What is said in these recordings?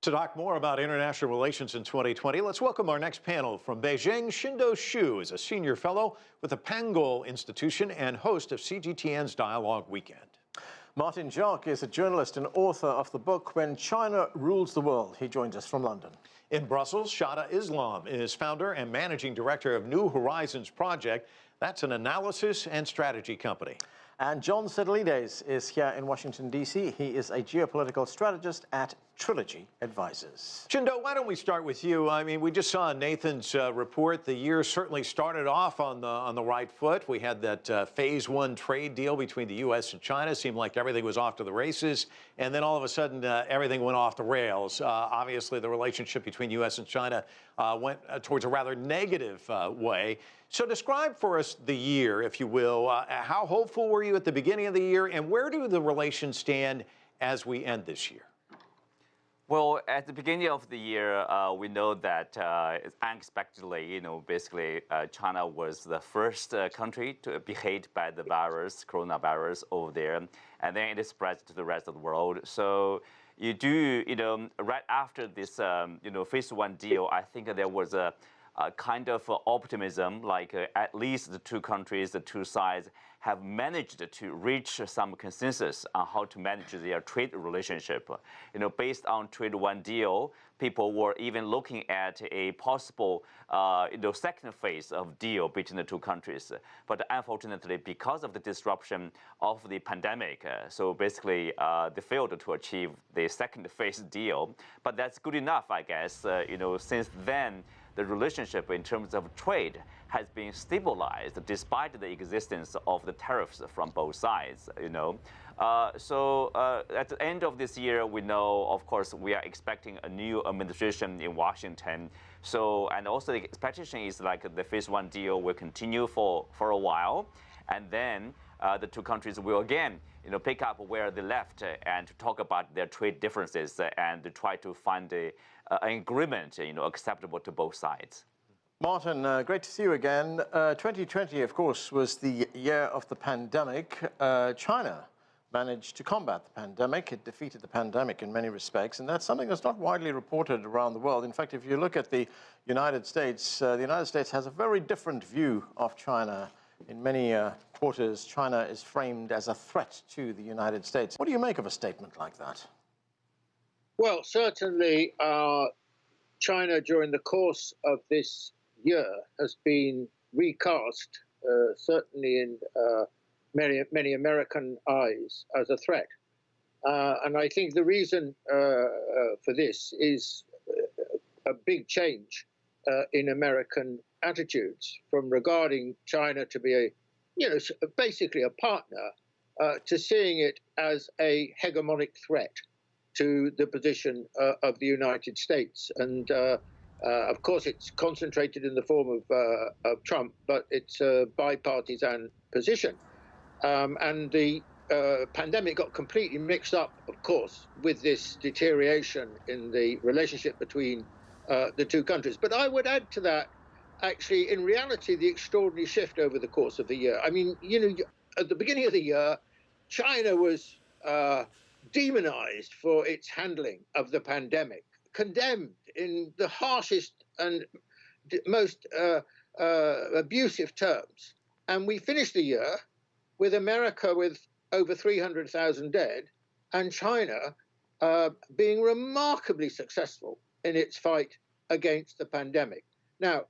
To talk more about international relations in 2020, let's welcome our next panel. From Beijing, Qinduo Xu is a senior fellow with the Pangoal Institution and host of CGTN's Dialogue Weekend. Martin Jacques is a journalist and author of the book When China Rules the World. He joins us from London. In Brussels, Shada Islam is founder and managing director of New Horizons Project. That's an analysis and strategy company. And John Sitilides is here in Washington, D.C. He is a geopolitical strategist at Trilogy Advisors. Qinduo, why don't we start with you? I mean, we just saw Nathan's report. The year certainly started off on the right foot. We had that phase one trade deal between the U.S. and China. Seemed like everything was off to the races. And then all of a sudden, everything went off the rails. Obviously, the relationship between U.S. and China went towards a rather negative way. So describe for us the year, if you will. How hopeful were you at the beginning of the year, and where do the relations stand as we end this year? Well, at the beginning of the year, we know that unexpectedly, basically China was the first country to be hit by the virus, coronavirus over there, and then it spread to the rest of the world. So you do, right after this, phase one deal, I think there was a kind of optimism, like at least the two countries, the two sides have managed to reach some consensus on how to manage their trade relationship. Based on trade one deal, people were even looking at a possible, second phase of deal between the two countries. But unfortunately, because of the disruption of the pandemic, so basically they failed to achieve the second phase deal. But that's good enough, I guess. Since then, the relationship in terms of trade has been stabilized despite the existence of the tariffs from both sides, So at the end of this year, we know, of course, we are expecting a new administration in Washington. So, and also the expectation is like the phase one deal will continue for a while. And then the two countries will again, pick up where they left and to talk about their trade differences and to try to find an agreement, acceptable to both sides. Martin, great to see you again. 2020, of course, was the year of the pandemic. China managed to combat the pandemic. It defeated the pandemic in many respects, and that's something that's not widely reported around the world. In fact, if you look at the United States has a very different view of China. In many quarters, China is framed as a threat to the United States. What do you make of a statement like that? Well, certainly China during the course of this year has been recast, certainly in many American eyes, as a threat. And I think the reason for this is a big change in American attitudes from regarding China to be basically a partner to seeing it as a hegemonic threat to the position of the United States. And of course, it's concentrated in the form of Trump, but it's a bipartisan position. And the pandemic got completely mixed up, of course, with this deterioration in the relationship between the two countries. But I would add to that, actually, in reality, the extraordinary shift over the course of the year. I mean, at the beginning of the year, China was demonized for its handling of the pandemic, condemned in the harshest and most abusive terms. And we finished the year with America with over 300,000 dead and China being remarkably successful in its fight against the pandemic. Now,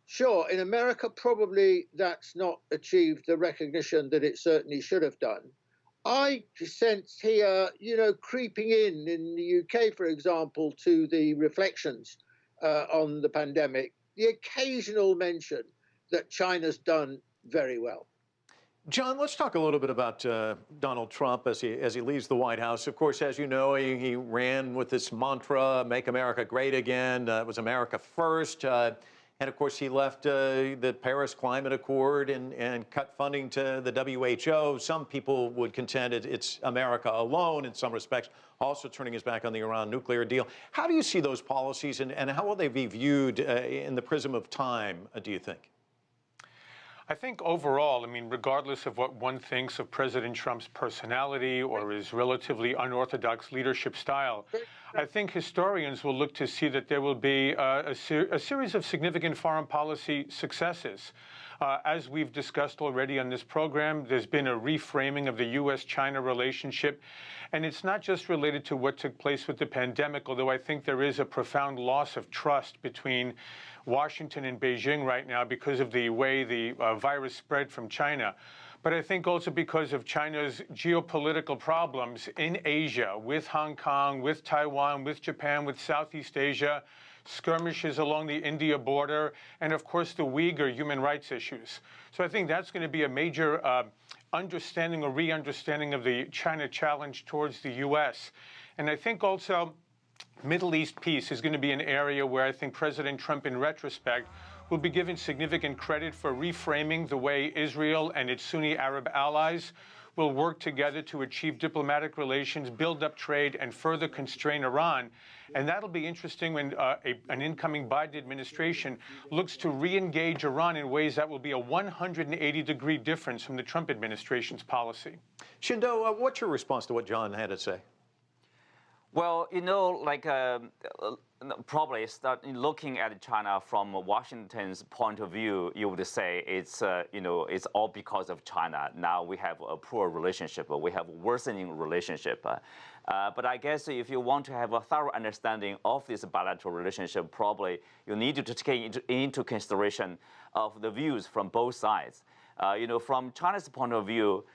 sure, in America, probably that's not achieved the recognition that it certainly should have done. I sense here, creeping in the UK, for example, to the reflections on the pandemic, the occasional mention that China's done very well. John, let's talk a little bit about Donald Trump as he leaves the White House. Of course, as you know, he ran with this mantra, "Make America Great Again." It was America first. And of course, he left the Paris Climate Accord and cut funding to the WHO. Some people would contend it's America alone in some respects, also turning his back on the Iran nuclear deal. How do you see those policies, and how will they be viewed in the prism of time, do you think? I think overall, I mean, regardless of what one thinks of President Trump's personality or his relatively unorthodox leadership style, I think historians will look to see that there will be a series of significant foreign policy successes. As we've discussed already on this program, there's been a reframing of the U.S.-China relationship, and it's not just related to what took place with the pandemic, although I think there is a profound loss of trust between Washington and Beijing right now because of the way the virus spread from China. But I think also because of China's geopolitical problems in Asia, with Hong Kong, with Taiwan, with Japan, with Southeast Asia, skirmishes along the India border, and of course the Uyghur human rights issues. So I think that's going to be a major understanding or re-understanding of the China challenge towards the U.S. And I think also Middle East peace is going to be an area where I think President Trump, in retrospect, will be given significant credit for reframing the way Israel and its Sunni Arab allies will work together to achieve diplomatic relations, build up trade, and further constrain Iran. And that'll be interesting when an incoming Biden administration looks to re-engage Iran in ways that will be a 180-degree difference from the Trump administration's policy. Qinduo, what's your response to what John had to say? Well, you know, like probably start looking at China from Washington's point of view, you would say it's it's all because of China. Now we have a poor relationship, we have a worsening relationship. But I guess if you want to have a thorough understanding of this bilateral relationship, probably you need to take into consideration of the views from both sides. From China's point of view,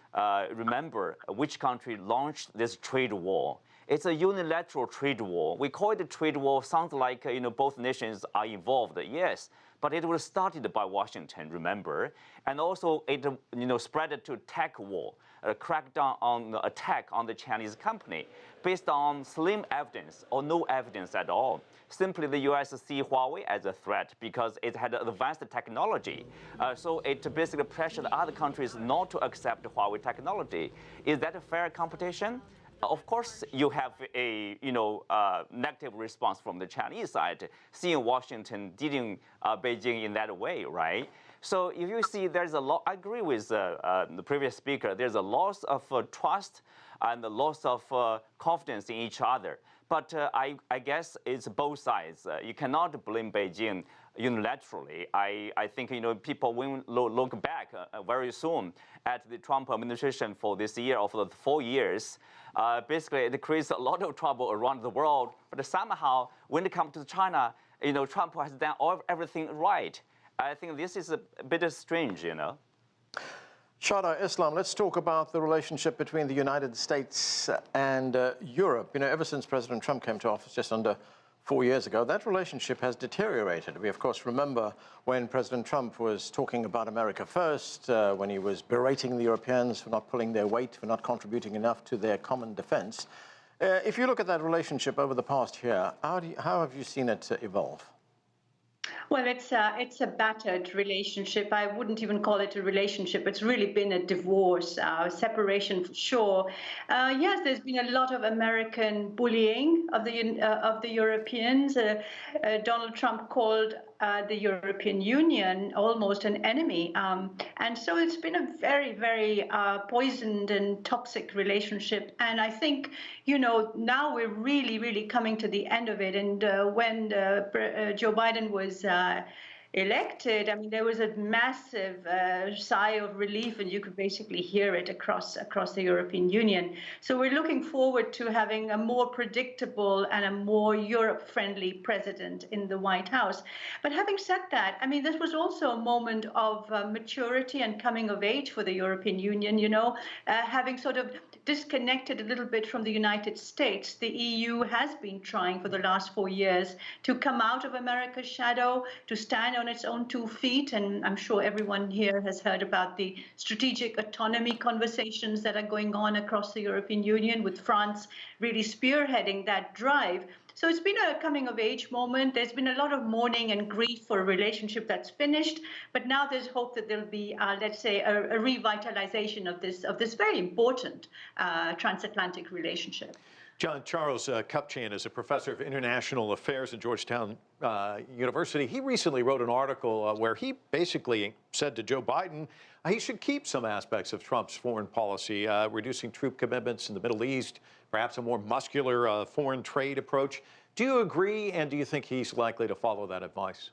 remember which country launched this trade war. It's a unilateral trade war. We call it a trade war. Sounds like both nations are involved. Yes, but it was started by Washington. Remember, and also it spread to tech war, a crackdown on the attack on the Chinese company, based on slim evidence or no evidence at all. Simply, the U.S. see Huawei as a threat because it had advanced technology. So it basically pressured other countries not to accept Huawei technology. Is that a fair competition? Of course, you have a negative response from the Chinese side, seeing Washington dealing Beijing in that way, right? So if you see, there's a lot. I agree with the previous speaker. There's a loss of trust and a loss of confidence in each other. But I guess it's both sides. You cannot blame Beijing unilaterally. I think people will look back very soon at the Trump administration for this year or for the 4 years. Basically, it creates a lot of trouble around the world. But somehow, when it comes to China, Trump has done everything right. I think this is a bit strange, Shada, Islam, let's talk about the relationship between the United States and Europe. Ever since President Trump came to office just under 4 years ago, that relationship has deteriorated. We, of course, remember when President Trump was talking about America first, when he was berating the Europeans for not pulling their weight, for not contributing enough to their common defense. If you look at that relationship over the past year, how have you seen it evolve? Well, it's a battered relationship. I wouldn't even call it a relationship. It's really been a divorce, separation for sure. Yes, there's been a lot of American bullying of the Europeans. Donald Trump called the European Union almost an enemy. And so it's been a very, very poisoned and toxic relationship. And I think, now we're really, really coming to the end of it. And when Joe Biden was elected, I mean, there was a massive sigh of relief, and you could basically hear it across the European Union. So we're looking forward to having a more predictable and a more Europe-friendly president in the White House. But having said that, I mean, this was also a moment of maturity and coming of age for the European Union, having sort of disconnected a little bit from the United States. The EU has been trying for the last 4 years to come out of America's shadow, to stand on its own 2 feet. And I'm sure everyone here has heard about the strategic autonomy conversations that are going on across the European Union, with France really spearheading that drive. So it's been a coming of age moment. There's been a lot of mourning and grief for a relationship that's finished, but now there's hope that there'll be, let's say, a revitalization of this very important transatlantic relationship. John Charles Kupchan is a professor of international affairs at Georgetown University. He recently wrote an article where he basically said to Joe Biden he should keep some aspects of Trump's foreign policy, reducing troop commitments in the Middle East, perhaps a more muscular foreign trade approach. Do you agree, and do you think he's likely to follow that advice?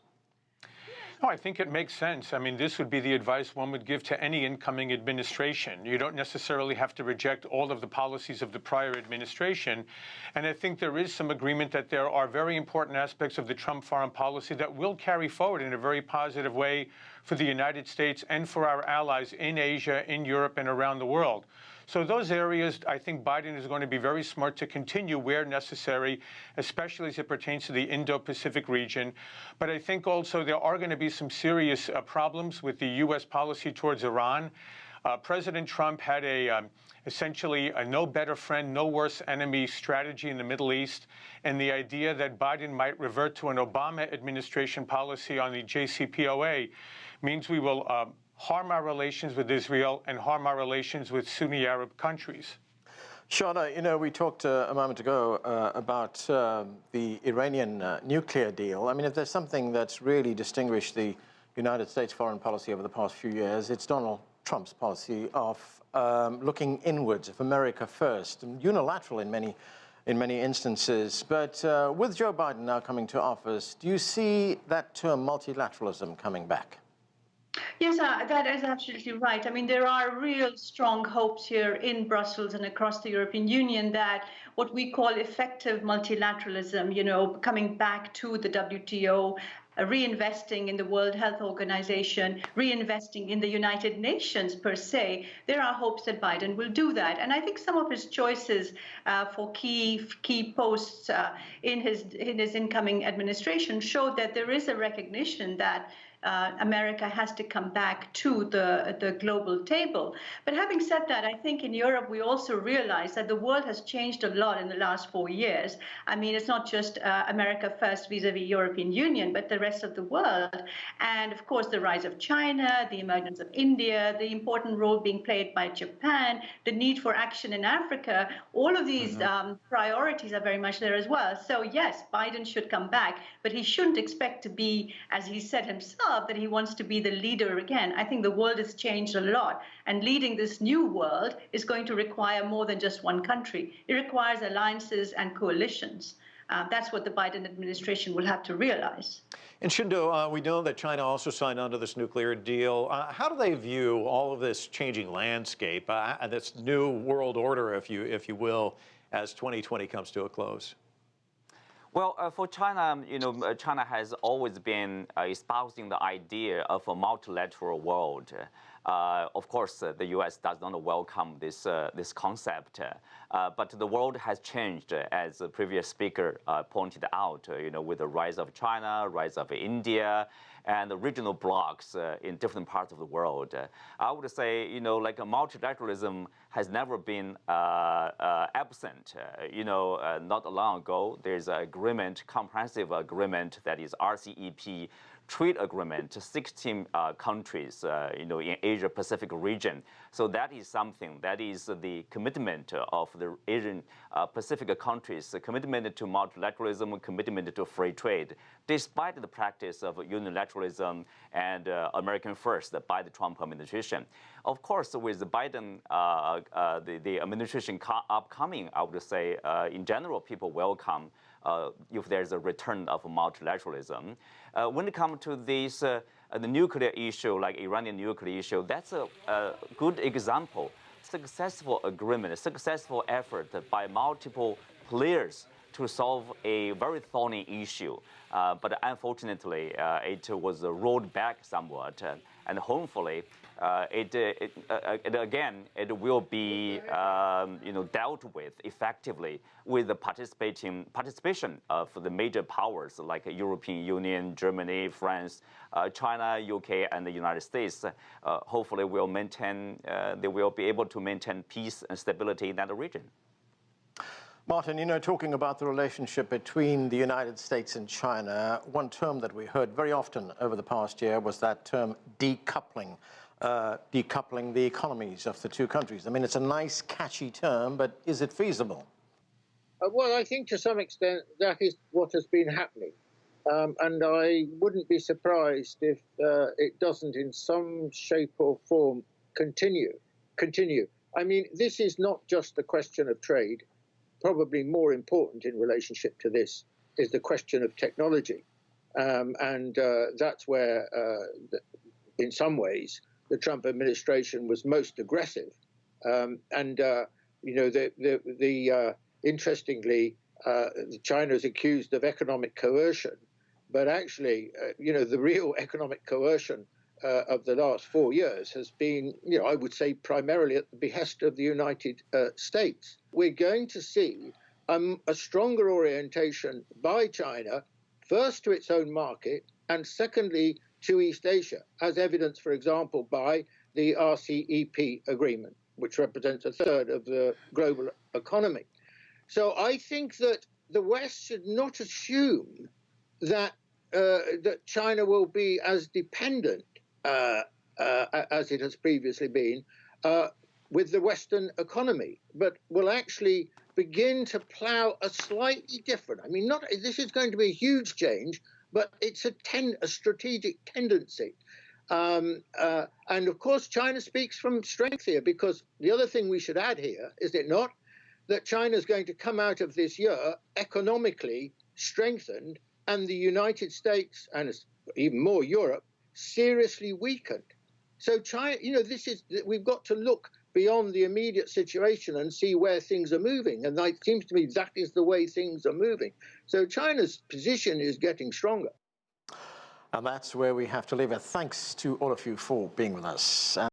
No, I think it makes sense. I mean, this would be the advice one would give to any incoming administration. You don't necessarily have to reject all of the policies of the prior administration. And I think there is some agreement that there are very important aspects of the Trump foreign policy that will carry forward in a very positive way for the United States and for our allies in Asia, in Europe, and around the world. So those areas, I think Biden is going to be very smart to continue where necessary, especially as it pertains to the Indo-Pacific region. But I think also there are going to be some serious problems with the U.S. policy towards Iran. President Trump had essentially a no better friend, no worse enemy strategy in the Middle East, and the idea that Biden might revert to an Obama administration policy on the JCPOA means we will harm our relations with Israel and harm our relations with Sunni Arab countries. Shada, you know, we talked a moment ago about the Iranian nuclear deal. I mean, if there's something that's really distinguished the United States foreign policy over the past few years, it's Donald Trump's policy of looking inwards, of America first, and unilateral in many instances. But with Joe Biden now coming to office, do you see that term multilateralism coming back? Yes, that is absolutely right. I mean, there are real strong hopes here in Brussels and across the European Union that what we call effective multilateralism, you know, coming back to the WTO, reinvesting in the World Health Organization, reinvesting in the United Nations per se, there are hopes that Biden will do that. And I think some of his choices for key posts in his incoming administration showed that there is a recognition that America has to come back to the global table. But having said that, I think in Europe we also realize that the world has changed a lot in the last 4 years. I mean, it's not just America first vis-a-vis European Union, but the rest of the world. And of course, the rise of China, the emergence of India, the important role being played by Japan, the need for action in Africa, all of these priorities are very much there as well. So yes, Biden should come back, but he shouldn't expect to be, as he said himself, that he wants to be the leader again. I think the world has changed a lot, and leading this new world is going to require more than just one country. It requires alliances and coalitions. That's what the Biden administration will have to realize. And Qinduo, we know that China also signed on to this nuclear deal. How do they view all of this changing landscape, this new world order, if you will, as 2020 comes to a close? Well, for China, you know, China has always been espousing the idea of a multilateral world. Of course, the U.S. does not welcome this concept, but the world has changed, as the previous speaker pointed out. You know, with the rise of China, rise of India, and the regional blocs in different parts of the world. I would say, you know, like multilateralism has never been absent. You know, not long ago, there's an agreement, comprehensive agreement, that is RCEP trade agreement, 16 countries, you know, in Asia-Pacific region. So that is something, that is the commitment of the Asian Pacific countries, commitment to multilateralism, commitment to free trade, despite the practice of unilateralism and American first by the Trump administration. Of course, with the Biden, the administration upcoming, I would say, in general, people welcome if there's a return of multilateralism. When it comes to this, the nuclear issue, like Iranian nuclear issue, that's a good example. Successful agreement, successful effort by multiple players to solve a very thorny issue. But unfortunately, it was rolled back somewhat. And hopefully, it will be dealt with effectively with the participation of the major powers like European Union, Germany, France, China, UK, and the United States. Hopefully, they will be able to maintain peace and stability in that region. Martin, you know, talking about the relationship between the United States and China, one term that we heard very often over the past year was that term decoupling, decoupling the economies of the two countries. I mean, it's a nice, catchy term, but is it feasible? Well, I think to some extent that is what has been happening. And I wouldn't be surprised if it doesn't in some shape or form continue. I mean, this is not just a question of trade. Probably more important in relationship to this is the question of technology. And that's where, in some ways, the Trump administration was most aggressive. Interestingly, China is accused of economic coercion, but actually, the real economic coercion of the last 4 years has been, I would say, primarily at the behest of the United States. We're going to see a stronger orientation by China, first to its own market, and secondly, to East Asia, as evidenced, for example, by the RCEP agreement, which represents a third of the global economy. So I think that the West should not assume that that China will be as dependent as it has previously been with the Western economy, but will actually begin to plow a slightly different. I mean, this is going to be a huge change, but it's a strategic tendency. And of course, China speaks from strength here, because the other thing we should add here, is it not, that China is going to come out of this year economically strengthened, and the United States and even more Europe seriously weakened. So China, we've got to look beyond the immediate situation and see where things are moving. And it seems to me that is the way things are moving. So China's position is getting stronger. And that's where we have to leave it. Thanks to all of you for being with us.